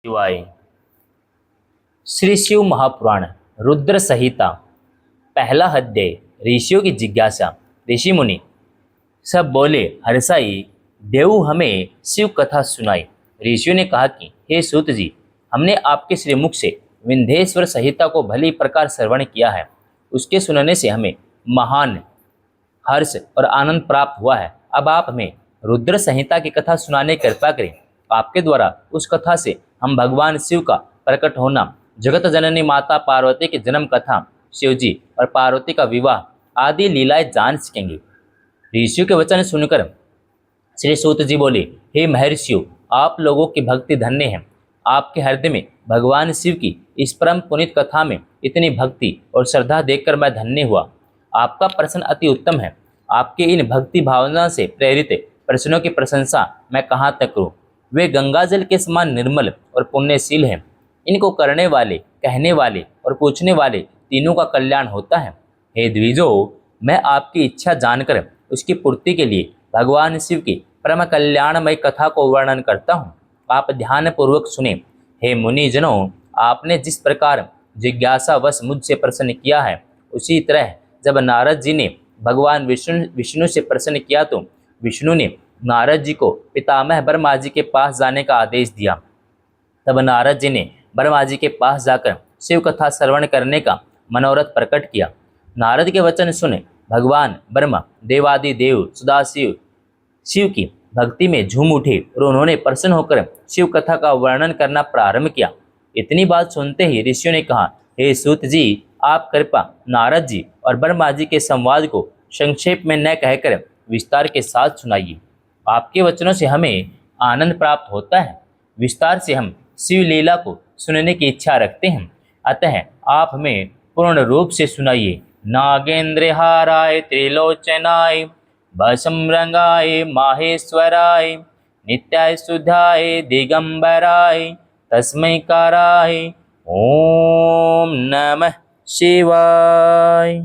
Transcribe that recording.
शिवाय। श्री शिव महापुराण रुद्र संहिता पहला अध्याय। ऋषियों की जिज्ञासा। ऋषि मुनि सब बोले, हर्षाई देव हमें शिव कथा सुनाई। ऋषियों ने कहा कि हे सूत जी, हमने आपके श्रीमुख से विंध्येश्वर संहिता को भली प्रकार श्रवण किया है। उसके सुनने से हमें महान हर्ष और आनंद प्राप्त हुआ है। अब आप हमें रुद्र संहिता की कथा सुनाने की कृपा करें। आपके द्वारा उस कथा से हम भगवान शिव का प्रकट होना, जगत जननी माता पार्वती की जन्म कथा, शिवजी और पार्वती का विवाह आदि लीलाएं जान सकेंगे। ऋषियों के वचन सुनकर श्री सूत जी बोले, हे महर्षियों, आप लोगों की भक्ति धन्य है। आपके हृदय में भगवान शिव की इस परम पुनीत कथा में इतनी भक्ति और श्रद्धा देखकर मैं धन्य हुआ। आपका प्रश्न अति उत्तम है। आपके इन भक्ति भावना से प्रेरित प्रश्नों की प्रशंसा मैं कहाँ तक करूँ। वे गंगा जल के समान निर्मल और पुण्यशील हैं। इनको करने वाले, कहने वाले और पूछने वाले तीनों का कल्याण होता है। हे द्विजो, मैं आपकी इच्छा जानकर उसकी पूर्ति के लिए भगवान शिव की परम कल्याणमय कथा को वर्णन करता हूँ। आप ध्यान पूर्वक सुने। हे मुनिजनों, आपने जिस प्रकार जिज्ञासावश मुझसे प्रश्न किया है, उसी तरह जब नारद जी ने भगवान विष्णु से प्रश्न किया तो विष्णु ने नारद जी को पितामह ब्रह्मा जी के पास जाने का आदेश दिया। तब नारद जी ने ब्रह्मा जी के पास जाकर शिव कथा श्रवण करने का मनोरथ प्रकट किया। नारद के वचन सुन भगवान ब्रह्मा देवादि देव सदाशिव शिव की भक्ति में झूम उठे और उन्होंने प्रसन्न होकर शिव कथा का वर्णन करना प्रारंभ किया। इतनी बात सुनते ही ऋषियों ने कहा, हे सूत जी, आप कृपा नारद जी और ब्रह्मा जी के संवाद को संक्षेप में न कहकर विस्तार के साथ सुनाइए। आपके वचनों से हमें आनंद प्राप्त होता है। विस्तार से हम शिव लीला को सुनने की इच्छा रखते हैं, अतः आप हमें पूर्ण रूप से सुनाइए। नागेंद्र हाराय त्रिलोचनाय भस्मरंगाय माहेश्वराय नित्याय सुधाय दिगंबराय तस्मै काराय ओम नमः शिवाय।